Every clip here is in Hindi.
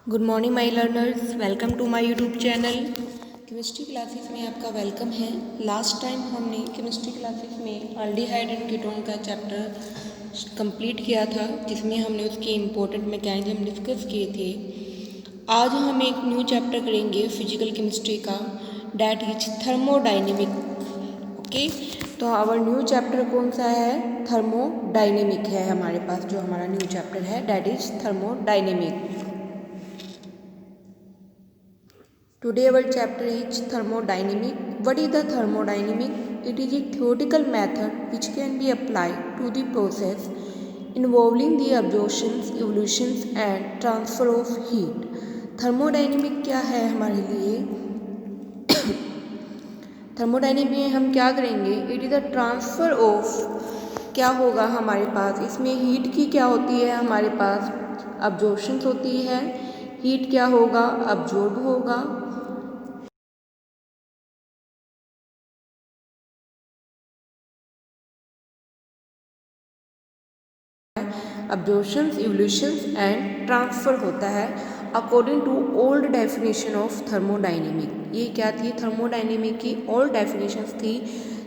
Good morning my learners, welcome to my YouTube channel. Chemistry classes में आपका वेलकम है। लास्ट टाइम हमने केमिस्ट्री क्लासेस में अल्डिहाइड एंड कीटोन का चैप्टर कंप्लीट किया था, जिसमें हमने उसके इम्पोर्टेंट मैकेनिज्म डिस्कस किए थे। आज हम एक न्यू चैप्टर करेंगे फिजिकल केमिस्ट्री का, डैट इज थर्मोडाइनेमिक। ओके, तो आवर न्यू चैप्टर कौन सा है? थर्मोडाइनेमिक है हमारे पास। जो हमारा न्यू चैप्टर है that is thermodynamic. Today our chapter is thermodynamic. What is the thermodynamic? It is a theoretical method which can be applied to the process involving the absorption, evolution and transfer of heat. Thermodynamic क्या है हमारे लिए? थर्मोडाइनमिक में हम क्या करेंगे? It is the transfer of, क्या होगा हमारे पास इसमें हीट की क्या होती है हमारे पास? अब्जॉर्प्शंस होती है। हीट क्या होगा? अब्जॉर्ब होगा। अब्जॉर्प्शंस, इवोल्यूशंस एंड ट्रांसफ़र होता है according to old definition of thermodynamic. ये क्या थी? थर्मोडाइनेमिक की ओल्ड डेफिनेशंस थी,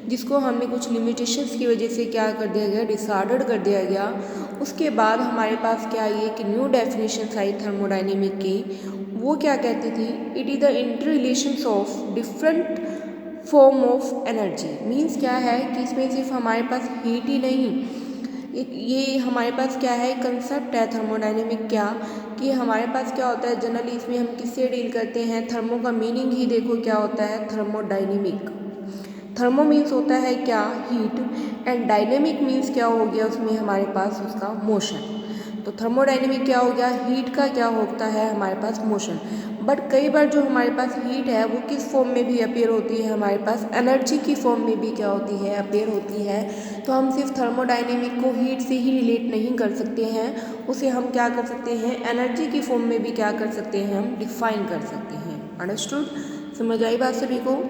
जिसको हमने कुछ लिमिटेशंस की वजह से क्या कर दिया गया? डिसऑर्डर्ड कर दिया गया। उसके बाद हमारे पास क्या आई कि न्यू डेफिनेशंस आई थर्मोडाइनेमिक की। वो क्या कहती थी? It is the inter relations of different form of energy. Means क्या है कि इसमें सिर्फ हमारे पास हीट ही नहीं, एक ये हमारे पास क्या है? कंसेप्ट है थर्मोडाइनेमिक। क्या कि हमारे पास क्या होता है जनरली इसमें हम किससे डील करते हैं? थर्मो का मीनिंग ही देखो क्या होता है? थर्मोडाइनेमिक। थर्मो मीन्स होता है क्या? हीट। एंड डायनेमिक मीन्स क्या हो गया उसमें हमारे पास? उसका मोशन। तो थर्मोडाइनेमिक क्या हो गया? हीट का क्या होता है हमारे पास? मोशन। बट कई बार जो हमारे पास हीट है वो किस फॉर्म में भी अपीयर होती है हमारे पास? एनर्जी की फॉर्म में भी क्या होती है? अपीयर होती है। तो हम सिर्फ थर्मोडाइनेमिक को हीट से ही रिलेट नहीं कर सकते हैं, उसे हम क्या कर सकते हैं? एनर्जी की फॉर्म में भी क्या कर सकते हैं? हम डिफाइन कर सकते हैं। अंडरस्टूड? समझ आई बात सभी को?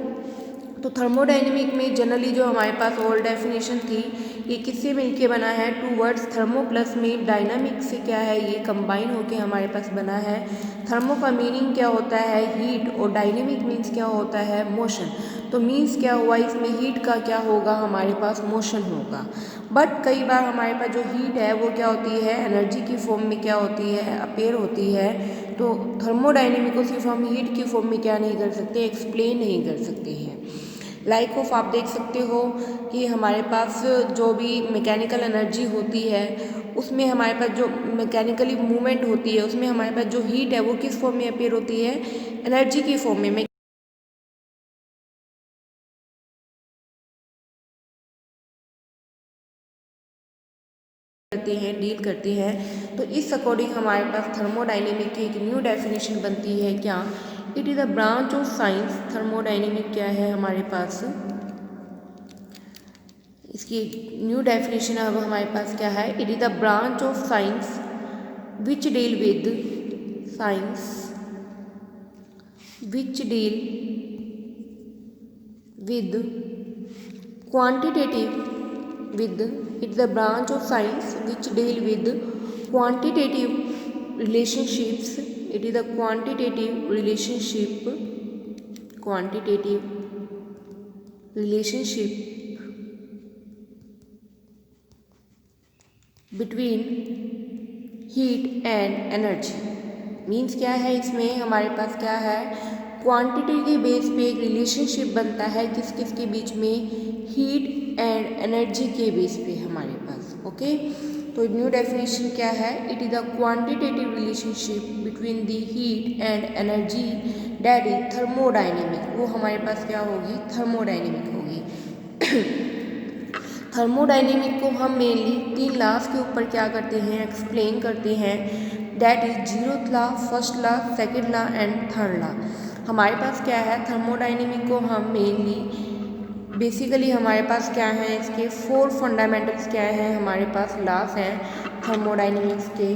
तो थर्मोडाइनेमिक में जनरली जो हमारे पास ओल्ड डेफिनेशन थी, ये किससे मिलके बना है? टू वर्ड्स थर्मो प्लस में डायनामिक से क्या है? ये कंबाइन होके हमारे पास बना है। थर्मो का मीनिंग क्या होता है? हीट। और डायनेमिक मीन्स क्या होता है? मोशन। तो मीन्स क्या हुआ इसमें? हीट का क्या होगा हमारे पास? मोशन होगा। बट कई बार हमारे पास जो हीट है वो क्या होती है? एनर्जी की फॉर्म में क्या होती है? अपेयर होती है। तो थर्मोडाइनेमिक को सिर्फ हम हीट की फॉर्म में क्या नहीं कर सकते? एक्सप्लेन नहीं कर सकते हैं। लाइक ऑफ आप देख सकते हो कि हमारे पास जो भी मैकेनिकल एनर्जी होती है उसमें हमारे पास जो मैकेनिकली मूवमेंट होती है उसमें हमारे पास जो हीट है वो किस फॉर्म में अपीयर होती है? एनर्जी की फॉर्म में करते हैं, डील करते हैं। तो इस अकॉर्डिंग हमारे पास थर्मोडाइनेमिक की एक न्यू डेफिनेशन बनती है। क्या? It is a branch of science. Thermodynamic क्या है हमारे पास? इसकी न्यू डेफिनेशन अब हमारे पास क्या है? It is the branch of science which deal with science which deal with quantitative with it the branch of science which deal with quantitative relationships. It is the quantitative relationship between heat and energy. Means क्या है इसमें हमारे पास क्या है? क्वांटिटी के बेस पे एक रिलेशनशिप बनता है किस किस के बीच में? हीट एंड एनर्जी के बेस पे हमारे पास। ओके, तो न्यू डेफिनेशन क्या है? It is the quantitative relationship between the heat and energy that is thermodynamic. वो हमारे पास क्या होगी? थर्मोडाइनेमिक होगी। थर्मोडाइनेमिक को हम मेनली 3 लॉज के ऊपर क्या करते हैं? एक्सप्लेन करते हैं। That is zeroth law, first law, second law and third law. हमारे पास क्या है? थर्मोडाइनेमिक को हम मेनली बेसिकली हमारे पास क्या है? इसके 4 फंडामेंटल्स क्या हैं हमारे पास? लॉज हैं थर्मोडाइनेमिक्स के।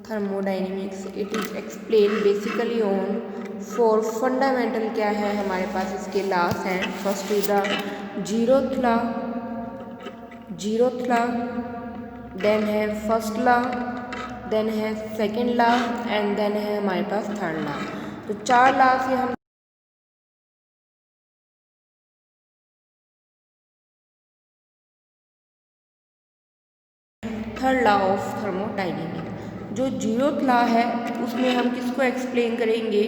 Thermodynamics it is explain basically on 4 fundamental क्या है हमारे पास? इसके लॉज हैं। First is the zeroth law, then है फर्स्ट लॉ, देन है सेकेंड लॉ एंड देन है हमारे पास थर्ड लॉ। तो 4 लॉ से हम थर्ड लॉ ऑफ थर्मोडाइनेमिक। जो जीरोथ लॉ है उसमें हम किसको एक्सप्लेन करेंगे?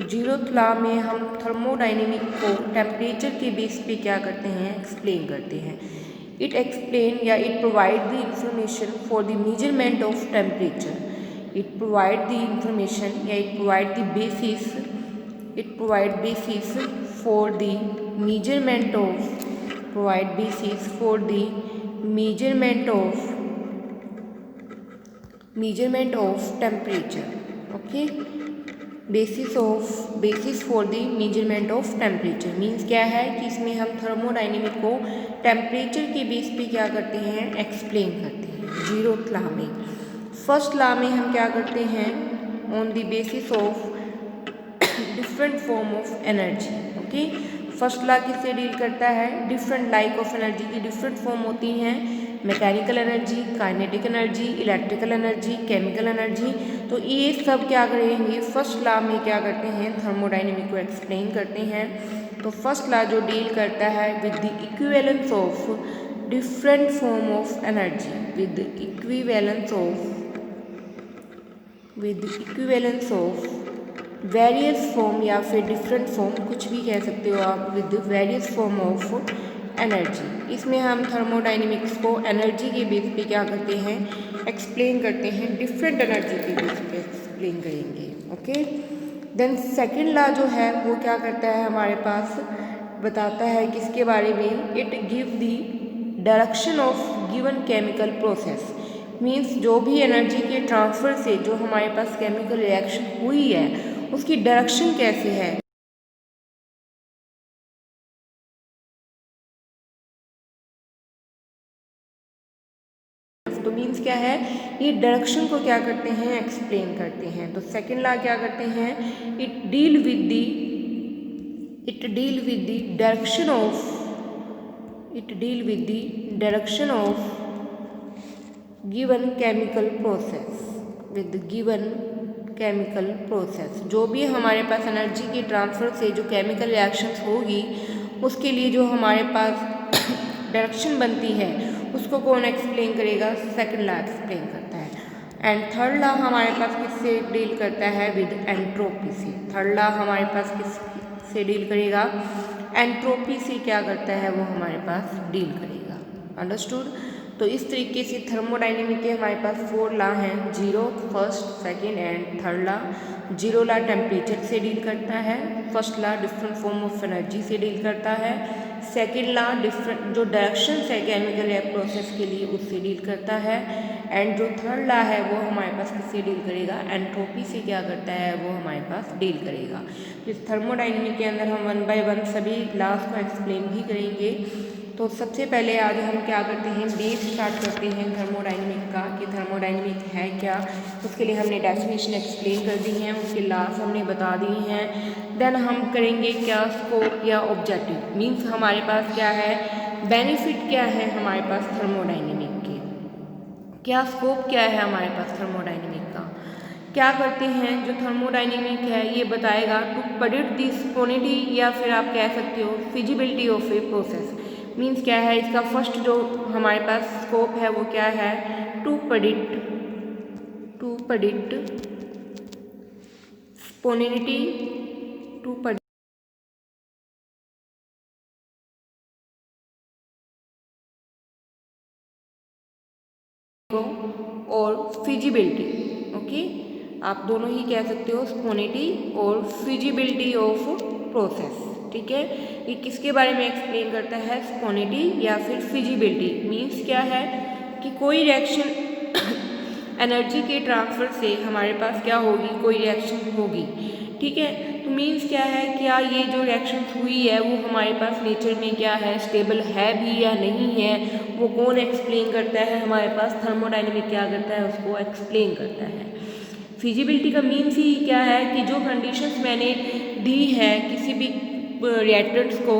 जीरोथ लॉ में हम थर्मोडाइनेमिक को टेम्परेचर के बेस पे क्या करते हैं? एक्सप्लेन करते हैं। इट एक्सप्लेन या it provide the information for the measurement of temperature. It provide the information या it provide the basis, it provide basis for the measurement of, provide basis for the measurement of temperature. Okay, basis for the measurement of temperature means क्या है कि इसमें हम थर्मोडाइनेमिक को टेम्परेचर के बेस पे क्या करते हैं? एक्सप्लेन करते हैं। जीरोथ लॉ में, फर्स्ट लॉ में हम क्या करते हैं? On the basis of different form of energy. Okay, first law किससे डील करता है? डिफरेंट लाइक ऑफ एनर्जी की डिफरेंट फॉर्म होती हैं, mechanical energy, kinetic energy, electrical energy, chemical energy. तो ये सब क्या करेंगे? फर्स्ट लॉ में क्या करते हैं? थर्मोडाइनेमिक को एक्सप्लेन करते हैं। तो फर्स्ट लॉ जो डील करता है with the equivalence of different form of energy, with equivalence of various form या फिर डिफरेंट फॉर्म, कुछ भी कह सकते हो आप, with various form of energy. इसमें हम थर्मोडाइनेमिक्स को एनर्जी के बेस पे क्या करते हैं? एक्सप्लेन करते हैं, डिफरेंट एनर्जी के बेस पे एक्सप्लेन करेंगे। ओके, देन सेकंड लॉ जो है वो क्या करता है? हमारे पास बताता है किसके बारे में? It give the direction of given chemical process. Means जो भी एनर्जी के ट्रांसफ़र से जो हमारे पास केमिकल रिएक्शन हुई है उसकी डायरेक्शन कैसे है। तो मीन्स क्या है? ये डायरेक्शन को क्या करते हैं? एक्सप्लेन करते हैं। तो सेकंड लॉ क्या करते हैं? It deal with the direction of given chemical process, with given chemical process. जो भी हमारे पास एनर्जी के ट्रांसफ़र से जो केमिकल रिएक्शंस होगी उसके लिए जो हमारे पास डायरेक्शन बनती है उसको कौन एक्सप्लेन करेगा? सेकंड लॉ एक्सप्लेन करता है। एंड थर्ड लॉ हमारे पास किससे डील करता है? विद एंट्रोपी से। थर्ड लॉ हमारे पास किससे डील करेगा? एंट्रोपी से क्या करता है? वो हमारे पास डील करेगा। अंडरस्टूड? तो इस तरीके से थर्मोडाइनेमिक के हमारे पास 4 लॉ हैं, zero, first, second and third law. Zero law temperature से डील करता है, first law different form of energy से डील करता है, सेकेंड लॉ डिफरेंट जो डायरेक्शंस है केमिकल प्रोसेस के लिए उससे डील करता है, एंड जो थर्ड लॉ है वो हमारे पास किससे डील करेगा? एंट्रोपी से क्या करता है? वो हमारे पास डील करेगा। इस थर्मोडाइनेमिक के अंदर हम 1 बाय 1 सभी लॉज को एक्सप्लेन भी करेंगे। तो सबसे पहले आज हम क्या करते हैं? बेस स्टार्ट करते हैं थर्मोडाइनेमिक का कि थर्मोडाइनेमिक है क्या। उसके लिए हमने डेफिनेशन एक्सप्लेन कर दी हैं, उसके लॉज हमने बता दी हैं। देन हम करेंगे क्या? स्कोप या ऑब्जेक्टिव। मीन्स हमारे पास क्या है? बेनिफिट क्या है हमारे पास थर्मोडाइनेमिक के, क्या स्कोप क्या है हमारे पास थर्मोडाइनेमिक का, क्या करते हैं। जो थर्मोडाइनेमिक है ये बताएगा टू प्रेडिक्ट द स्पोनिटी या फिर आप कह सकते हो feasibility of a process. Means क्या है? इसका फर्स्ट जो हमारे पास स्कोप है वो क्या है? टू प्रेडिक्ट स्पोनिटी, टू प्रेडिक्ट और फिजिबिलिटी। ओके, आप दोनों ही कह सकते हो, स्पोनिटी और फिजिबिलिटी ऑफ प्रोसेस। ठीक है, ये किसके बारे में एक्सप्लेन करता है? स्पोनिटी या फिर फिजिबिलिटी। मीन्स क्या है कि कोई रिएक्शन एनर्जी के ट्रांसफ़र से हमारे पास क्या होगी? कोई रिएक्शन होगी। ठीक है, तो मीन्स क्या है? क्या ये जो रिएक्शन हुई है वो हमारे पास नेचर में क्या है? स्टेबल है भी या नहीं है? वो कौन एक्सप्लेन करता है? हमारे पास थर्मोडाइनमिक क्या करता है? उसको एक्सप्लेन करता है। फिजिबिलिटी का मीन्स ही क्या है कि जो कंडीशंस मैंने दी है किसी भी रिएक्टेंट्स को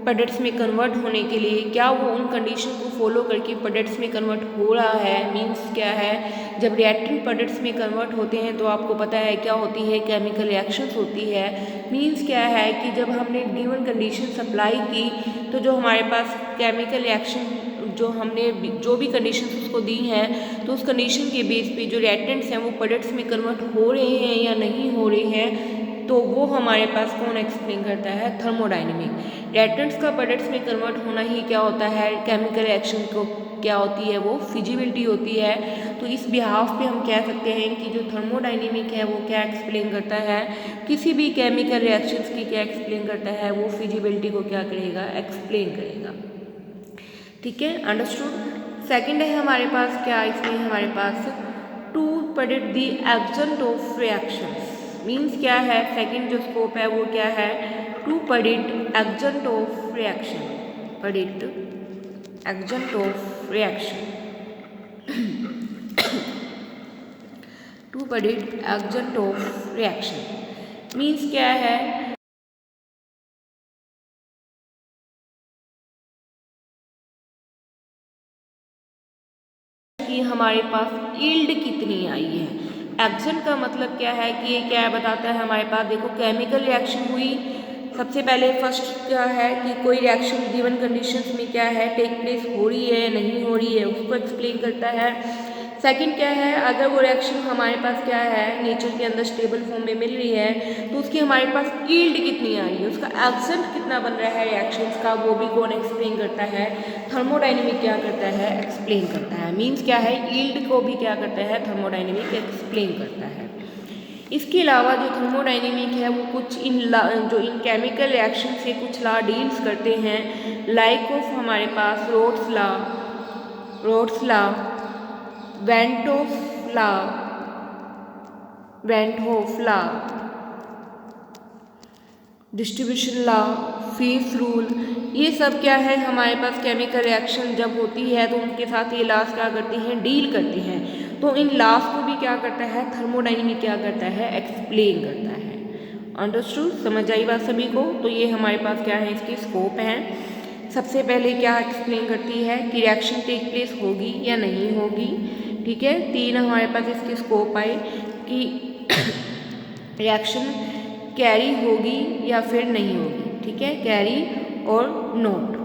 प्रोडक्ट्स में कन्वर्ट होने के लिए, क्या वो उन कंडीशन को फॉलो करके प्रोडक्ट्स में कन्वर्ट हो रहा है। मीन्स क्या है, जब रिएक्टेंट प्रोडक्ट्स में कन्वर्ट होते हैं तो आपको पता है क्या होती है, केमिकल रिएक्शंस होती है। मीन्स क्या है कि जब हमने गिवन कंडीशन अप्लाई की तो जो हमारे पास केमिकल रिएक्शन जो भी कंडीशन उसको दी हैं तो उस कंडीशन के बेस पे जो रिएक्टेंट्स हैं वो प्रोडक्ट्स में कन्वर्ट हो रहे हैं या नहीं हो रहे हैं, तो वो हमारे पास कौन एक्सप्लेन करता है, थर्मोडायनेमिक। रिएक्टेंट्स का प्रोडक्ट्स में कन्वर्ट होना ही क्या होता है, केमिकल रिएक्शन को क्या होती है, वो फिजिबिलिटी होती है। तो इस बिहाफ पे हम कह सकते हैं कि जो थर्मोडायनेमिक है वो क्या एक्सप्लेन करता है, किसी भी केमिकल रिएक्शंस की क्या एक्सप्लेन करता है, वो फिजिबिलिटी को क्या करेगा, एक्सप्लेन करेगा। ठीक है, अंडरस्टूड। सेकंड है हमारे पास क्या, इसमें हमारे पास to predict the extent of reactions. Means क्या है, सेकंड जो स्कोप है वो क्या है, to predict extent of reaction, predict extent of reaction, to predict extent of reaction. Means क्या है कि हमारे पास यील्ड कितनी आई है। एग्जेंट का मतलब क्या है कि ये क्या बताता है हमारे पास, देखो केमिकल रिएक्शन हुई, सबसे पहले फर्स्ट क्या है कि कोई रिएक्शन गिवन कंडीशंस में क्या है, टेक प्लेस हो रही है नहीं हो रही है, उसको एक्सप्लेन करता है। सेकंड क्या है, अगर वो रिएक्शन हमारे पास क्या है, नेचर के अंदर स्टेबल फॉर्म में मिल रही है तो उसकी हमारे पास यील्ड कितनी आ रही है, उसका एग्जेंट कितना बन रहा है रिएक्शंस का, वो भी कौन एक्सप्लेन करता है, थर्मोडायनेमिक क्या करता है, एक्सप्लेन करता है। मीन्स क्या है, यील्ड को भी क्या करता है, थर्मोडायनेमिक एक्सप्लेन करता है। इसके अलावा जो थर्मोडायनेमिक है वो कुछ जो इन केमिकल रिएक्शन से कुछ लॉ डील्स करते हैं, लाइक ऑफ हमारे पास Raoult's law, van't Hoff law, distribution law, फीस रूल, ये सब क्या है हमारे पास केमिकल रिएक्शन जब होती है तो उनके साथ ये लॉस क्या करती हैं, डील करती हैं। तो इन लॉस को भी क्या करता है, थर्मोडायनेमिक क्या करता है, एक्सप्लेन करता है। अंडरस्टूड, समझ आई बात सभी को। तो ये हमारे पास क्या है, इसकी स्कोप है। सबसे पहले क्या एक्सप्लेन करती है कि रिएक्शन टेक प्लेस होगी या नहीं होगी। ठीक है, तीन हमारे पास इसकी स्कोप आए कि रिएक्शन कैरी होगी या फिर नहीं होगी। ठीक है, कैरी और नोट,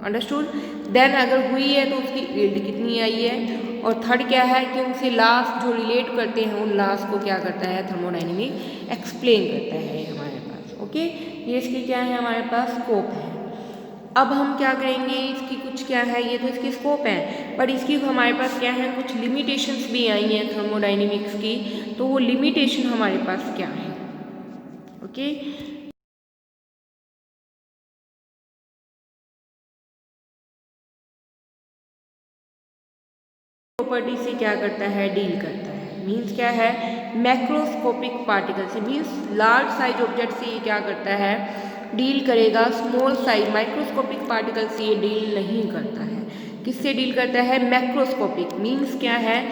अंडरस्टूड। देन अगर हुई है तो उसकी यील्ड कितनी आई है। और थर्ड क्या है कि उनसे लॉस जो रिलेट करते हैं उन लॉस को क्या करता है, थर्मोडायनेमिक एक्सप्लेन करता है हमारे पास। ओके, ये इसकी क्या है हमारे पास स्कोप है। अब हम क्या करेंगे, इसकी कुछ क्या है, ये तो इसकी स्कोप है, पर इसकी हमारे पास क्या है, कुछ लिमिटेशंस भी आई हैं थर्मोडायनेमिक्स की। तो वो लिमिटेशन हमारे पास क्या है, ओके। प्रॉपर्टी से क्या करता है, डील करता है। मीन्स क्या है, मैक्रोस्कोपिक पार्टिकल से, मीन्स लार्ज साइज ऑब्जेक्ट से ये क्या करता है, डील करेगा। स्मॉल साइज माइक्रोस्कोपिक पार्टिकल से ये डील नहीं करता है। किससे डील करता है, मैक्रोस्कोपिक, मीन्स क्या है,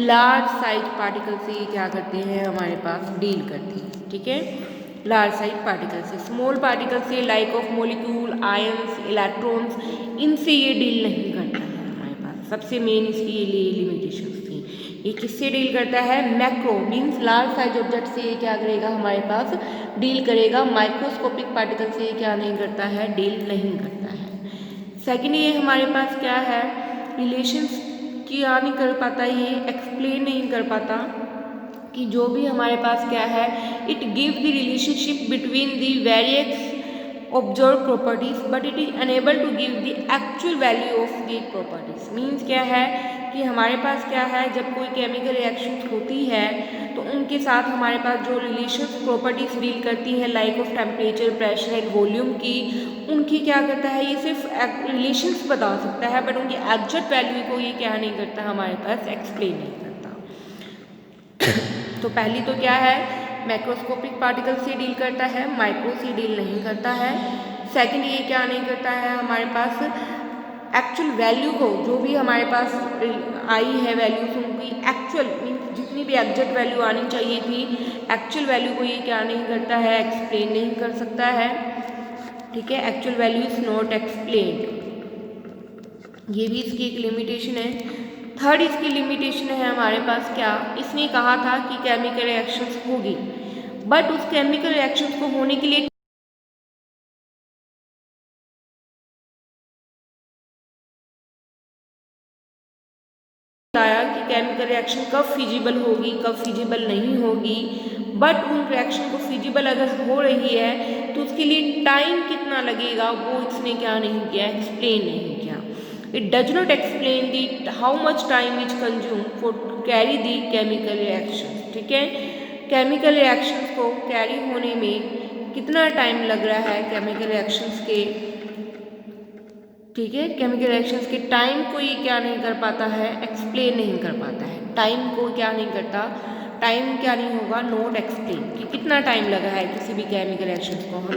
लार्ज साइज पार्टिकल से ये क्या करते हैं, हमारे पास डील करते हैं। ठीक है, लार्ज साइज पार्टिकल से, स्मॉल पार्टिकल से like of molecule, ions, electrons, इनसे ये डील नहीं करता है हमारे पास। सबसे मेन इसकी ये लिमिटेशंस थी। ये किससे डील करता है, macro means large size object से ये क्या करेगा, हमारे पास डील करेगा। माइक्रोस्कोपिक पार्टिकल से ये क्या नहीं करता है, डील नहीं करता है। सेकेंड, ये हमारे पास क्या है, रिलेशंस क्या नहीं कर पाता, ये एक्सप्लेन नहीं कर पाता कि जो भी हमारे पास क्या है, it give the relationship between the various observe properties but it is unable to give the actual value of the properties. Means क्या है कि हमारे पास क्या है, जब कोई केमिकल रिएक्शन होती है तो उनके साथ हमारे पास जो रिलेशंस प्रॉपर्टीज डील करती हैं, like of temperature, pressure and volume की, उनकी क्या करता है, ये सिर्फ रिलेशंस बता सकता है बट उनकी एग्जैक्ट वैल्यू को ये क्या नहीं करता, हमारे पास एक्सप्लेन नहीं करता। तो पहली तो क्या है, मैक्रोस्कोपिक पार्टिकल से डील करता है, माइक्रो से डील नहीं करता है। सेकंड, ये क्या नहीं करता है, हमारे पास एक्चुअल वैल्यू को, जो भी हमारे पास आई है वैल्यूज, उनकी एक्चुअल मीन्स जितनी भी एग्जैक्ट वैल्यू आनी चाहिए थी, एक्चुअल वैल्यू को ये क्या नहीं करता है, एक्सप्लेन नहीं कर सकता है। ठीक है, actual value is not explained, ये भी इसकी एक लिमिटेशन है। थर्ड इसकी लिमिटेशन है हमारे पास क्या, इसने कहा था कि केमिकल रिएक्शंस होगी, बट उस केमिकल रिएक्शंस को होने के लिए बताया कि केमिकल रिएक्शन कब फिजिबल होगी, कब फिजिबल नहीं होगी, बट उन रिएक्शन को फिजिबल अगर हो रही है तो उसके लिए टाइम कितना लगेगा वो इसने क्या नहीं किया, एक्सप्लेन नहीं किया। It does not explain the how much time is consume for carry the chemical reaction. ठीक है, केमिकल रिएक्शंस को कैरी होने में कितना टाइम लग रहा है केमिकल रिएक्शंस के, ठीक है, केमिकल रिएक्शंस के टाइम को ये क्या नहीं कर पाता है, एक्सप्लेन नहीं कर पाता है, टाइम को क्या नहीं करता, टाइम क्या नहीं होगा, नोट एक्सप्लेन कि कितना टाइम लगा है किसी भी केमिकल रिएक्शंस को। हम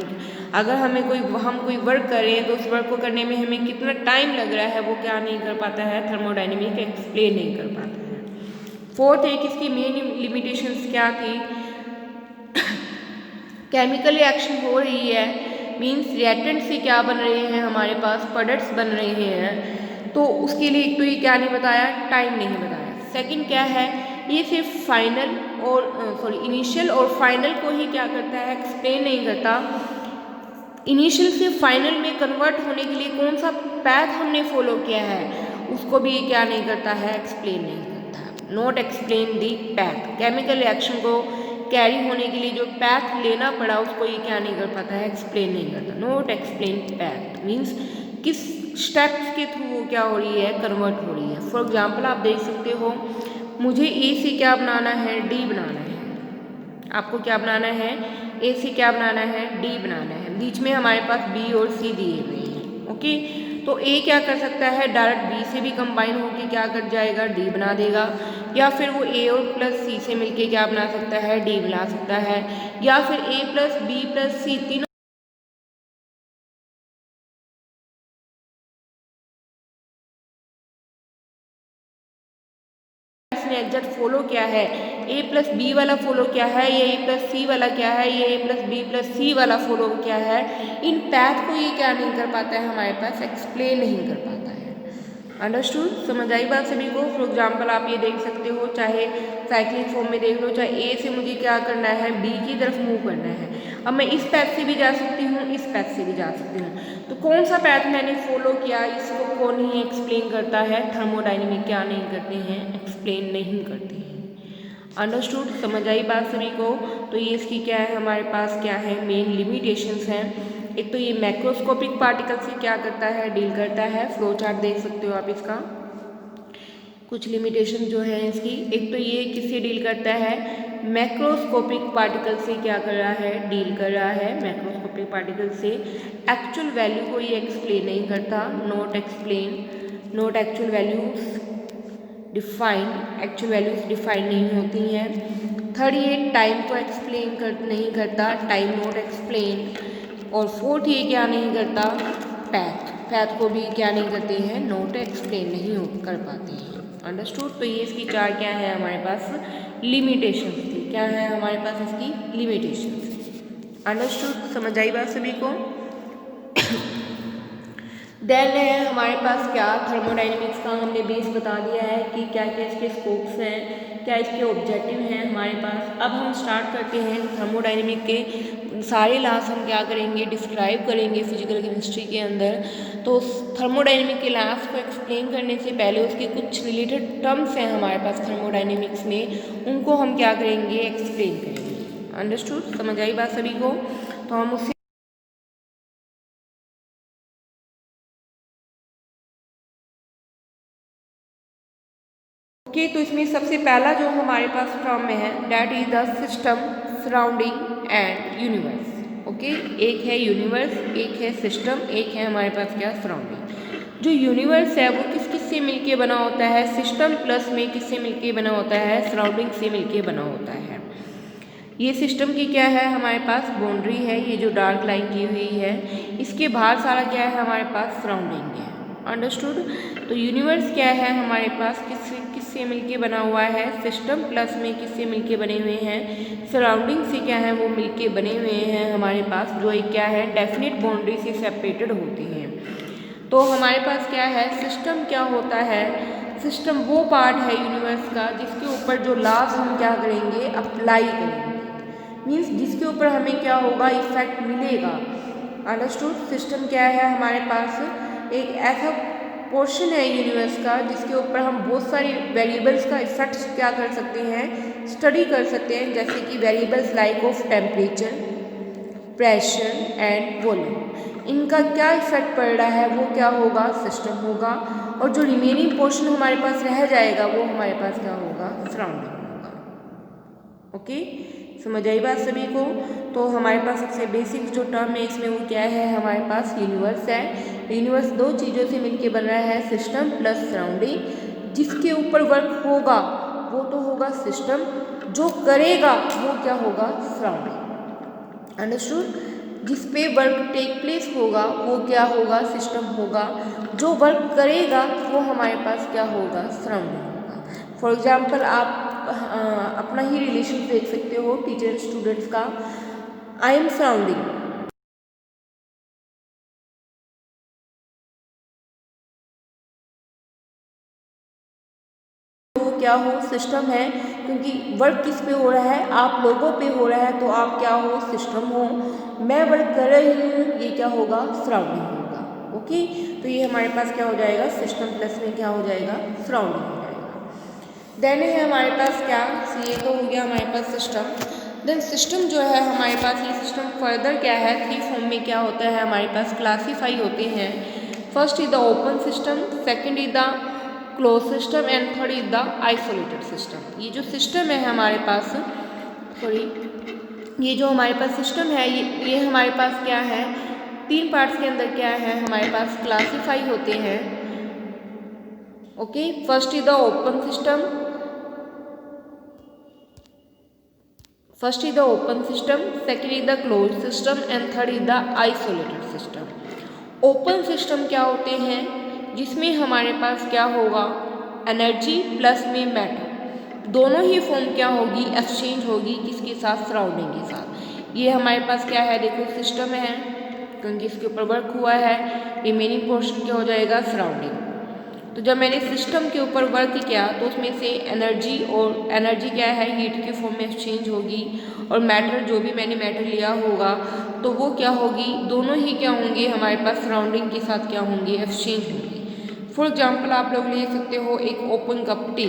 अगर हम कोई वर्क करें तो उस वर्क को करने में हमें कितना टाइम लग रहा है वो क्या नहीं कर पाता है, थर्मोडायनेमिक एक्सप्लेन नहीं कर पाता है। फोर्थ एक इसकी मेन लिमिटेशंस क्या थी, केमिकल रिएक्शन हो रही है मीन्स रिएक्टेंट से क्या बन रहे हैं हमारे पास, प्रोडक्ट्स बन रहे हैं, तो उसके लिए एक तो ये क्या नहीं बताया, टाइम नहीं बताया। सेकंड क्या है, ये सिर्फ फाइनल और इनिशियल और फाइनल को ही क्या करता है, एक्सप्लेन नहीं करता, इनिशियल से फाइनल में कन्वर्ट होने के लिए कौन सा पैथ हमने फॉलो किया है उसको भी ये क्या नहीं करता है, एक्सप्लेन नहीं करता। Not explain the path, chemical reaction को कैरी होने के लिए जो पैथ लेना पड़ा उसको ये क्या नहीं कर पाता है, एक्सप्लेन नहीं करता। नोट एक्सप्लेन पैथ मीन्स किस स्टेप्स के थ्रू वो क्या हो रही है, कन्वर्ट हो रही है। फॉर एग्जांपल आप देख सकते हो, मुझे ए से क्या बनाना है, डी बनाना है, आपको क्या बनाना है, ए से क्या बनाना है, डी बनाना है, बीच में हमारे पास बी और सी दिए हुए हैं। ओके, तो ए क्या कर सकता है, डायरेक्ट बी से भी कंबाइन होकर क्या कर जाएगा, डी बना देगा, या फिर वो ए और प्लस सी से मिलके क्या बना सकता है, डी बना सकता है, या फिर ए प्लस बी प्लस सी तीनों इसने एग्जैक्ट फॉलो किया है, ए प्लस बी वाला फॉलो किया है, ये ए प्लस सी वाला क्या है, ये ए प्लस बी प्लस सी वाला फॉलो क्या है, इन पैथ को ये क्या नहीं कर पाता है हमारे पास, एक्सप्लेन नहीं कर पाता है। अंडरस्टूड, समझ आई बात सभी को। फॉर एग्जाम्पल आप ये देख सकते हो, चाहे साइक्लिक फॉर्म में देख लो, चाहे ए से मुझे क्या करना है, बी की तरफ मूव करना है, अब मैं इस पैथ से भी जा सकती हूँ, इस पैथ से भी जा सकती हूँ, तो कौन सा पैथ मैंने फॉलो किया इसको कौन ही एक्सप्लेन करता है, थर्मोडायनेमिक क्या नहीं करते हैं, एक्सप्लेन नहीं करते हैं। अंडरस्टूड, समझ आई बात सभी को। तो ये इसकी क्या है, हमारे पास क्या है, मेन लिमिटेशंस हैं। एक तो ये मैक्रोस्कोपिक पार्टिकल से क्या करता है, डील करता है, फ्लो चार्ट देख सकते हो आप इसका, कुछ लिमिटेशन जो है इसकी। एक तो ये किससे डील करता है, मैक्रोस्कोपिक पार्टिकल से क्या कर रहा है, डील कर रहा है, मैक्रोस्कोपिक पार्टिकल से। एक्चुअल वैल्यू को ये एक्सप्लेन नहीं करता, not explain, not actual values defined, actual values defined नहीं होती हैं। थर्ड ये टाइम को एक्सप्लेन नहीं करता, टाइम नॉट एक्सप्लेन। और फोर्थ ये क्या नहीं करता, पैथ को भी क्या नहीं करते हैं, नोट एक्सप्लेन नहीं कर पाते हैं। अंडरस्टूड, तो ये इसकी चार क्या है हमारे पास, लिमिटेशंस थी, क्या है हमारे पास इसकी लिमिटेशंस। अंडरस्टूड, समझ आई बात सभी को। देन है हमारे पास क्या, थर्मोडायनेमिक्स का हमने बेस बता दिया है कि क्या क्या इसके स्कोप्स हैं, क्या इसके ऑब्जेक्टिव हैं हमारे पास। अब हम स्टार्ट करते हैं थर्मोडायनेमिक के सारे लॉस हम क्या करेंगे, डिस्क्राइब करेंगे फिजिकल केमिस्ट्री के अंदर। तो थर्मोडायनेमिक के लॉस को एक्सप्लेन करने से पहले उसके कुछ रिलेटेड टर्म्स हैं हमारे पास थर्मोडायनेमिक्स में, उनको हम क्या करेंगे, एक्सप्लेन करेंगे। अंडरस्टूड, समझ आई बात सभी को। तो हम उससे ओके, तो इसमें सबसे पहला जो हमारे पास टर्म में है, that is the system surrounding and universe. Okay, एक है यूनिवर्स, एक है सिस्टम, एक है हमारे पास क्या, सराउंडिंग। जो यूनिवर्स है वो किस किस से मिलके बना होता है, सिस्टम प्लस में किससे मिलके बना होता है, सराउंडिंग से मिलके बना होता है। ये सिस्टम की क्या है हमारे पास, बाउंड्री है, ये जो डार्क लाइन की हुई है, इसके बाहर सारा क्या है हमारे पास, सराउंडिंग है। अंडरस्टूड। तो यूनिवर्स क्या है हमारे पास, किससे मिलके बना हुआ है, सिस्टम प्लस में किससे मिलके बने हुए हैं, सराउंडिंग से क्या है वो मिलके बने हुए हैं हमारे पास, जो एक क्या है डेफिनेट बाउंड्री से सेपरेटेड होते हैं। तो हमारे पास क्या है, सिस्टम क्या होता है, सिस्टम वो पार्ट है यूनिवर्स का जिसके ऊपर जो लॉज हम क्या करेंगे, अप्लाई करेंगे, मीन्स जिसके ऊपर हमें क्या होगा, इफेक्ट मिलेगा। अंडरस्टूड। सिस्टम क्या है हमारे पास, एक ऐसा पोर्शन है यूनिवर्स का जिसके ऊपर हम बहुत सारी वेरिएबल्स का इफेक्ट्स क्या कर सकते हैं, स्टडी कर सकते हैं, जैसे कि variables like of temperature, pressure and volume, इनका क्या इफेक्ट पड़ रहा है वो क्या होगा, सिस्टम होगा। और जो रिमेनिंग पोर्शन हमारे पास रह जाएगा वो हमारे पास क्या होगा, सराउंडिंग होगा। ओके, समझ आई बात सभी को। तो हमारे पास सबसे बेसिक जो टर्म है इसमें वो क्या है, हमारे पास यूनिवर्स है। यूनिवर्स दो चीज़ों से मिलके बन रहा है, सिस्टम प्लस सराउंडिंग। जिसके ऊपर वर्क होगा वो तो होगा सिस्टम, जो करेगा वो क्या होगा, सराउंडिंग। अंडरस्टूड। जिस पे वर्क टेक प्लेस होगा वो क्या होगा, सिस्टम होगा, जो वर्क करेगा वो हमारे पास क्या होगा, सराउंडिंग होगा। फॉर एग्जाम्पल आप अपना ही रिलेशन देख सकते हो टीचर एंड स्टूडेंट्स का। आई एम सराउंडिंग, तो क्या हो, सिस्टम है, क्योंकि वर्क किस पे हो रहा है, आप लोगों पे हो रहा है, तो आप क्या हो, सिस्टम हो। मैं वर्क कर रही हूँ, ये क्या होगा, सराउंडिंग होगा। ओके, तो ये हमारे पास क्या हो जाएगा, सिस्टम प्लस में क्या हो जाएगा, सराउंडिंग हो जाएगा। देन है हमारे पास क्या, ये तो हो गया हमारे पास सिस्टम। देन सिस्टम जो है हमारे पास, ये सिस्टम फर्दर क्या है, 3 फॉर्म में क्या होता है हमारे पास, क्लासीफाई होते हैं। First is the open system, second is the close system and third is the isolated system. ये जो सिस्टम है हमारे पास, ये जो हमारे पास सिस्टम है, ये हमारे पास क्या है, 3 पार्ट्स के अंदर क्या है हमारे पास क्लासीफाई होते हैं। Okay, first is the open system, first is the open system, second is the close system and third is the isolated system. Open system क्या होते हैं, जिसमें हमारे पास क्या होगा, एनर्जी प्लस में मैटर, दोनों ही फॉर्म क्या होगी, एक्सचेंज होगी, किसके साथ, सराउंडिंग के साथ। ये हमारे पास क्या है, देखो सिस्टम है, क्योंकि इसके ऊपर वर्क हुआ है, रिमेनिंग पोर्शन क्या हो जाएगा, सराउंडिंग। तो जब मैंने सिस्टम के ऊपर वर्क किया तो उसमें से एनर्जी, और एनर्जी क्या है, हीट के फॉर्म में एक्सचेंज होगी, और मैटर, जो भी मैंने मैटर लिया होगा तो वो क्या होगी, दोनों ही क्या होंगे हमारे पास, सराउंडिंग के साथ क्या होंगे, एक्सचेंज होंगे। फॉर एग्जाम्पल आप लोग ले सकते हो एक ओपन कप टी।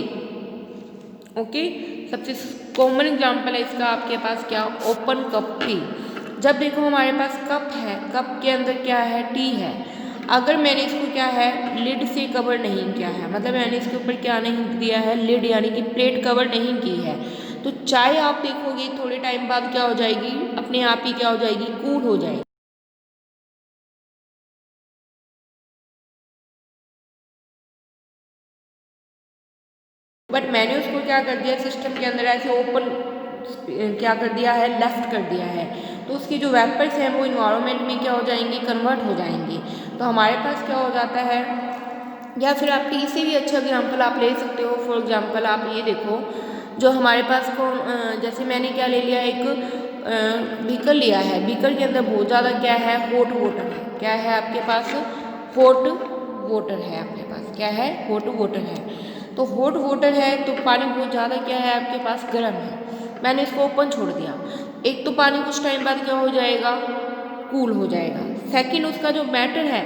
ओके, सबसे कॉमन एग्जाम्पल है इसका आपके पास क्या, ओपन कप टी। जब देखो हमारे पास कप है, कप के अंदर क्या है, टी है। अगर मैंने इसको क्या है, लिड से कवर नहीं किया है, मतलब मैंने इसके ऊपर क्या नहीं दिया है, लिड यानी कि प्लेट कवर नहीं की है, तो चाय आप देखोगे थोड़े टाइम बाद क्या हो जाएगी, अपने आप ही क्या हो जाएगी, कूल हो जाएगी। बट मैंने उसको क्या कर दिया, सिस्टम के अंदर ऐसे ओपन क्या कर दिया है, लेफ्ट कर दिया है, तो उसके जो वेपर्स हैं वो इन्वायरमेंट में क्या हो जाएंगे, कन्वर्ट हो जाएंगे। तो हमारे पास क्या हो जाता है, या फिर आप टी से भी अच्छा एग्जांपल आप ले सकते हो। फॉर एग्जांपल आप ये देखो, जो हमारे पास को जैसे मैंने क्या ले लिया, एक बीकर लिया है, बीकर के अंदर बहुत ज़्यादा क्या है, हॉट वाटर है, क्या है आपके पास, हॉट वाटर है आपके पास, क्या है, हॉट वाटर है। तो हॉट वाटर है तो पानी बहुत ज़्यादा क्या है आपके पास, गर्म है। मैंने इसको ओपन छोड़ दिया, एक तो पानी कुछ टाइम बाद क्या हो जाएगा, कूल हो जाएगा। सेकंड, उसका जो मैटर है,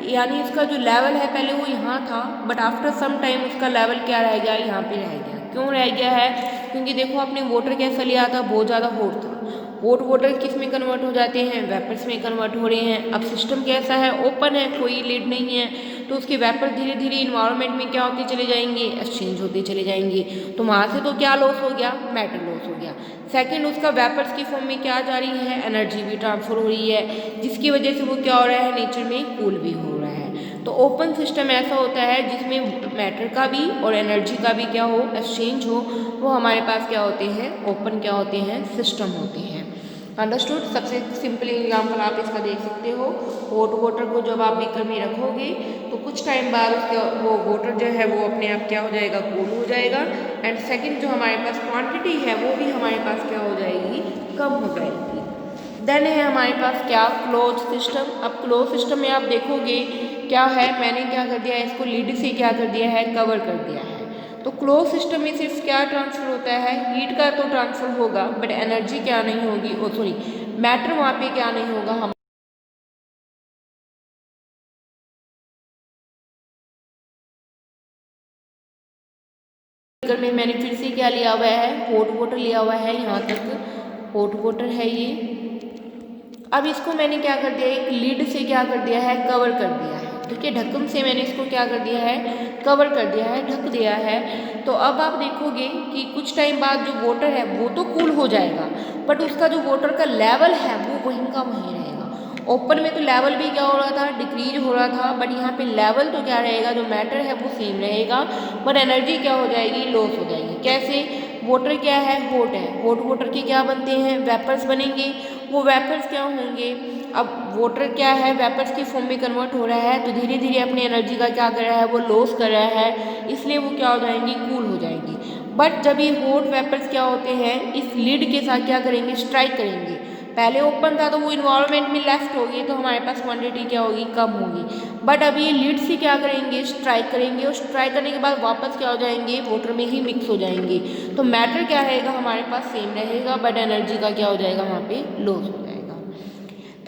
यानी इसका जो लेवल है, पहले वो यहाँ था, बट आफ्टर सम टाइम उसका लेवल क्या रह गया, यहाँ पे रह गया। क्यों रह गया है, क्योंकि देखो आपने वाटर कैसा लिया था, बहुत ज़्यादा हॉट था। हॉट वाटर किस में कन्वर्ट हो जाते हैं, वेपर्स में कन्वर्ट हो रहे हैं। अब सिस्टम कैसा है, ओपन है, कोई लिड नहीं है, तो उसके वेपर धीरे धीरे इन्वायरमेंट में क्या होते चले जाएंगे, एक्सचेंज होते चले जाएंगे। तो वहाँ से तो क्या लॉस हो गया, मैटर लॉस हो गया। सेकंड, उसका वेपर्स की फॉर्म में क्या जा रही है, एनर्जी भी ट्रांसफर हो रही है, जिसकी वजह से वो क्या हो रहा है, नेचर में कूल भी हो रहा है। तो ओपन सिस्टम ऐसा होता है जिसमें मैटर का भी और एनर्जी का भी क्या हो, एक्सचेंज हो, वो हमारे पास क्या होते हैं, ओपन क्या होते हैं, सिस्टम होते हैं। अंडरस्टूड। सबसे सिंपल एग्जाम्पल आप इसका देख सकते हो, हॉट वाटर को जब आप बीकर में रखोगे तो कुछ टाइम बाद उसका वो वाटर जो है वो अपने आप क्या हो जाएगा, कूल हो जाएगा। एंड सेकंड जो हमारे पास क्वांटिटी है वो भी हमारे पास क्या हो जाएगी, कम हो जाएगी। देन है हमारे पास क्या, क्लोज सिस्टम। अब क्लोज सिस्टम में आप देखोगे क्या है, मैंने क्या कर दिया है, इसको लिड से क्या कर दिया है, कवर कर दिया है। तो क्लोज सिस्टम में सिर्फ क्या ट्रांसफर होता है, हीट का तो ट्रांसफर होगा बट एनर्जी क्या नहीं होगी, ओ सॉरी मैटर वहाँ पे क्या नहीं होगा, हम में मैंने फिर से क्या लिया हुआ है, हॉट वाटर लिया हुआ है, यहाँ तक हॉट वाटर है ये। अब इसको मैंने क्या कर दिया, एक लिड से क्या कर दिया है, कवर कर दिया है। ठीक है, ढक्कन से मैंने इसको क्या कर दिया है, कवर कर दिया है, ढक दिया है। तो अब आप देखोगे कि कुछ टाइम बाद जो वाटर है वो तो कूल हो जाएगा बट उसका जो वाटर का लेवल है वो वहीं का वहीं रहेगा। ओपन में तो लेवल भी क्या हो रहा था, डिक्रीज हो रहा था, बट यहाँ पे लेवल तो क्या रहेगा, जो मैटर है वो सेम रहेगा बट एनर्जी क्या हो जाएगी, लॉस हो जाएगी। कैसे, वाटर क्या है, हॉट है, हॉट वाटर के क्या बनते हैं, वेपर्स बनेंगे। वो वेपर्स क्या होंगे, अब वाटर क्या है, वेपर्स की फॉर्म में कन्वर्ट हो रहा है तो धीरे धीरे अपनी एनर्जी का क्या कर रहा है, वो लॉस कर रहा है, इसलिए वो क्या हो जाएंगी, कूल हो जाएंगी। बट जब ये हॉट वेपर्स क्या होते हैं, इस लिड के साथ क्या करेंगे, स्ट्राइक करेंगे। पहले ओपन था तो वो इन्वायरमेंट में लेफ्ट होगी तो हमारे पास क्वांटिटी क्या होगी, कम होगी। बट अब ये लिड से क्या करेंगे, स्ट्राइक करेंगे और स्ट्राइक करने के बाद वापस क्या हो जाएंगे, वाटर में ही मिक्स हो जाएंगे। तो मैटर क्या रहेगा, हमारे पास सेम रहेगा बट एनर्जी का क्या हो जाएगा, वहाँ पे लॉस हो जाएगा।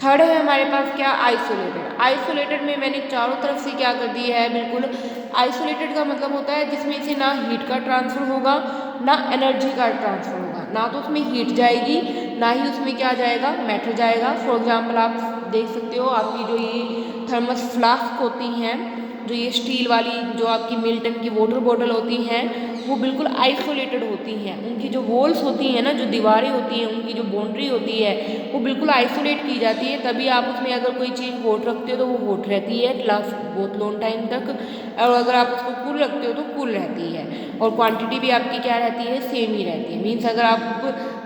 थर्ड है हमारे पास क्या, आइसोलेटेड। आइसोलेटेड में मैंने चारों तरफ से क्या कर दिया है, बिल्कुल आइसोलेटेड का मतलब होता है जिसमें से ना हीट का ट्रांसफर होगा ना एनर्जी का ट्रांसफर होगा, ना तो उसमें हीट जाएगी ना ही उसमें क्या जाएगा, मैटर जाएगा। फॉर एग्जांपल आप देख सकते हो, आपकी जो ये थर्मस फ्लास्क होती हैं, जो ये स्टील वाली जो आपकी मिल्टन की वाटर बॉटल होती हैं, वो बिल्कुल आइसोलेटेड होती हैं। उनकी जो वॉल्स होती हैं ना, जो दीवारें होती हैं, उनकी जो बाउंड्री होती है वो बिल्कुल आइसोलेट की जाती है, तभी आप उसमें अगर कोई चीज़ हॉट रखते हो तो वो हॉट रहती है लास्ट बहुत लॉन्ग टाइम तक, और अगर आप उसको कूल रखते हो तो कूल रहती है। और क्वांटिटी भी आपकी क्या रहती है, सेम ही रहती है। मीन्स अगर आप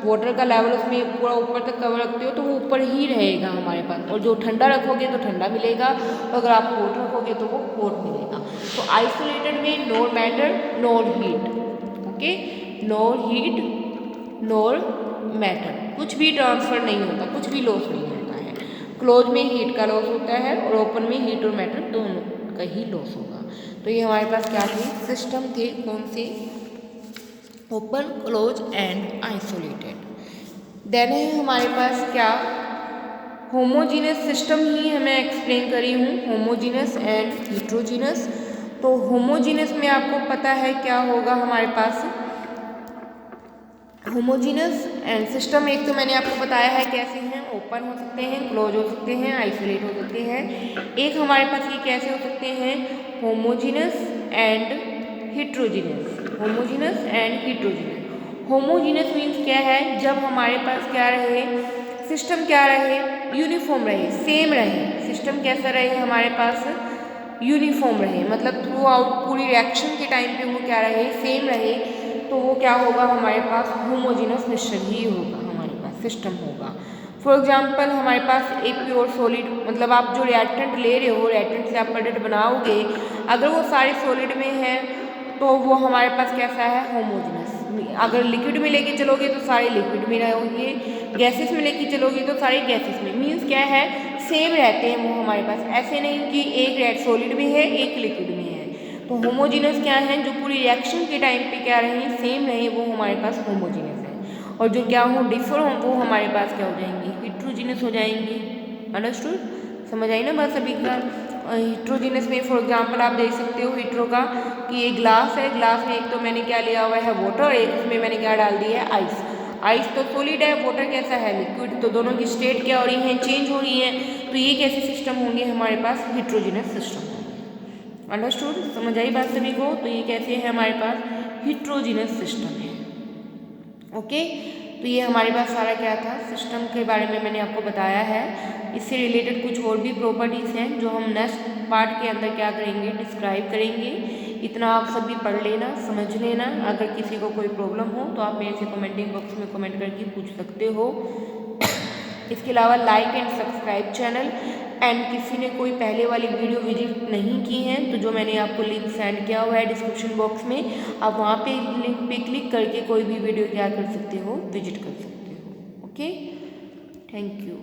वाटर का लेवल उसमें पूरा ऊपर तक कवर रखते हो तो वो ऊपर ही रहेगा हमारे पास, और जो ठंडा रखोगे तो ठंडा मिलेगा, और अगर आप हॉट रखोगे तो वो हॉट मिलेगा। तो आइसोलेटेड में नो मैटर नोर हीट, ओके, नोर हीट नोर मैटर, कुछ भी ट्रांसफर नहीं होता, कुछ भी लॉस नहीं होता है। क्लोज में हीट का लॉस होता है और ओपन में हीट और मैटर दोनों का ही लॉस होगा। तो ये हमारे पास क्या थे, सिस्टम थे, कौन से, open, close and isolated. Then है हमारे पास क्या, होमोजीनस सिस्टम ही हमें एक्सप्लेन करी हूँ, होमोजीनस एंड हिट्रोजीनस। तो होमोजीनस में आपको पता है क्या होगा हमारे पास, होमोजीनस एंड सिस्टम एक तो मैंने आपको बताया है कैसे हैं, ओपन हो सकते हैं, क्लोज हो सकते हैं, आइसोलेट हो सकते हैं। एक हमारे पास ये कैसे हो सकते हैं, homogeneous and heterogeneous, homogeneous and heterogeneous. Homogeneous means क्या है, जब हमारे पास क्या रहे, सिस्टम क्या रहे, यूनिफॉर्म रहे, सेम रहे। सिस्टम कैसा रहे हमारे पास, यूनिफॉर्म रहे, मतलब थ्रू आउट पूरी रिएक्शन के टाइम पे वो क्या रहे, सेम रहे, तो वो क्या होगा हमारे पास, होमोजीनस मिक्सचर ही होगा, हमारे पास सिस्टम होगा। फॉर एग्जांपल हमारे पास एक प्योर सॉलिड, मतलब आप जो रिएक्टेंट ले रहे हो, रिएक्टेंट से आप प्रोडक्ट बनाओगे, अगर वो सारे सॉलिड में है तो वो हमारे पास कैसा है, होमोजीनस। अगर लिक्विड में लेके चलोगे तो सारे लिक्विड में रहेंगे, गैसेस में लेके चलोगे तो सारे गैसेस में, मीन्स क्या है, सेम रहते हैं वो हमारे पास। ऐसे नहीं कि एक रेड सॉलिड में है एक लिक्विड में है। तो होमोजीनस क्या है, जो पूरी रिएक्शन के टाइम पे क्या रहे, सेम रहे, वो हमारे पास होमोजीनस है। और जो क्या हो, डिफर हो, वो हमारे पास क्या हो जाएंगे, हिट्रोजीनस हो जाएंगे। अंडरस्टूड, समझ आई ना बात सभी का। हिट्रोजीनस में फॉर एग्जांपल आप देख सकते हो हिट्रो का, कि एक ग्लास है, ग्लास में एक तो मैंने क्या लिया हुआ है, वाटर, एक उसमें मैंने क्या डाल दिया है, आइस। आइस तो सॉलिड है, वाटर कैसा है, लिक्विड, तो दोनों की स्टेट क्या हो रही है, चेंज हो रही है। तो ये कैसे सिस्टम होंगे हमारे पास, हिट्रोजीनस सिस्टम होंगे। अंडरस्टूड, समझ आई बात सभी को। तो ये कैसे है हमारे पास, हिट्रोजीनस सिस्टम है। ओके, तो ये हमारे पास सारा क्या था, सिस्टम के बारे में मैंने आपको बताया है। इससे रिलेटेड कुछ और भी प्रॉपर्टीज़ हैं जो हम नेक्स्ट पार्ट के अंदर क्या करेंगे, डिस्क्राइब करेंगे। इतना आप सभी पढ़ लेना, समझ लेना। अगर किसी को कोई प्रॉब्लम हो तो आप मेरे से कमेंटिंग बॉक्स में कमेंट करके पूछ सकते हो। इसके अलावा like and subscribe channel. And किसी ने कोई पहले वाली वीडियो विजिट नहीं की है तो जो मैंने आपको लिंक सेंड किया हुआ है डिस्क्रिप्शन बॉक्स में, आप वहाँ पे लिंक पे क्लिक करके कोई भी वीडियो क्या कर सकते हो, विजिट कर सकते हो। Okay, thank you.